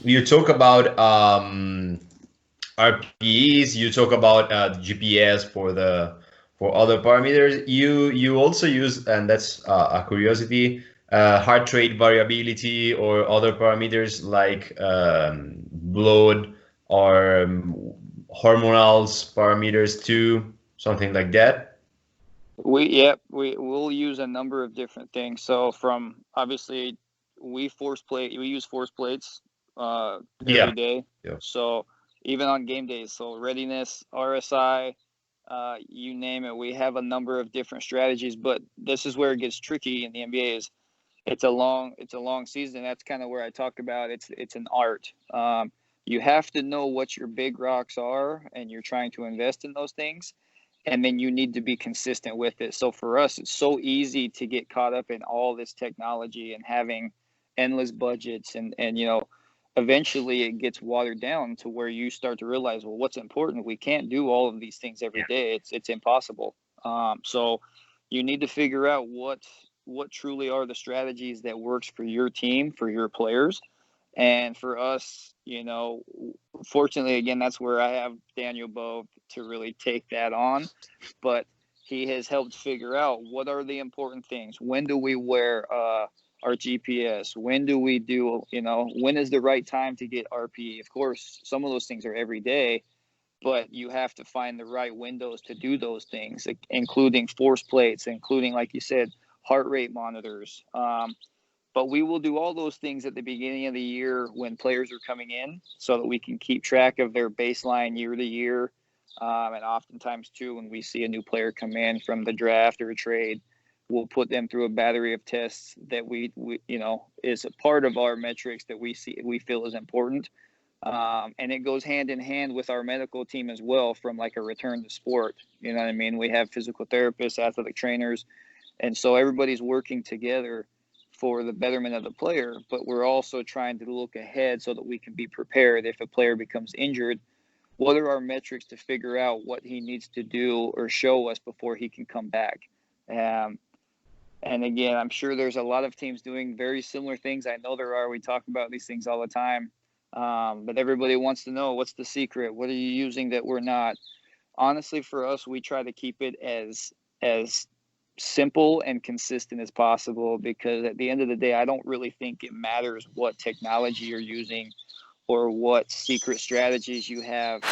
you talk about RPEs, you talk about GPS for other parameters. You also use, and that's a curiosity, heart rate variability or other parameters like blood or hormonals parameters too, something like that. We will use a number of different things. So from obviously we use force plates every Yeah. day. Yeah. So even on game days, so readiness, RSI, you name it, we have a number of different strategies. But this is where it gets tricky in the NBA. Is it's a long season. That's kind of where I talk about it's an art. You have to know what your big rocks are, and you're trying to invest in those things, and then you need to be consistent with it. So for us, it's so easy to get caught up in all this technology and having endless budgets, and eventually it gets watered down to where you start to realize, well, what's important? We can't do all of these things every day. It's impossible. So you need to figure out what truly are the strategies that works for your team, for your players. And for us, fortunately, again, that's where I have Daniel Bowe to really take that on. But he has helped figure out what are the important things. When do we wear our GPS? When do we do, when is the right time to get RPE? Of course, some of those things are every day, but you have to find the right windows to do those things, including force plates, including, like you said, heart rate monitors. But we will do all those things at the beginning of the year when players are coming in so that we can keep track of their baseline year to year. And oftentimes, too, when we see a new player come in from the draft or a trade, we'll put them through a battery of tests that we is a part of our metrics that we feel is important. And it goes hand in hand with our medical team as well, from like a return to sport. You know what I mean? We have physical therapists, athletic trainers, and so everybody's working together for the betterment of the player, but we're also trying to look ahead so that we can be prepared if a player becomes injured. What are our metrics to figure out what he needs to do or show us before he can come back? And again, I'm sure there's a lot of teams doing very similar things. I know there are. We talk about these things all the time. But everybody wants to know, what's the secret? What are you using that we're not? Honestly, for us, we try to keep it as simple and consistent as possible, because at the end of the day, I don't really think it matters what technology you're using or what secret strategies you have.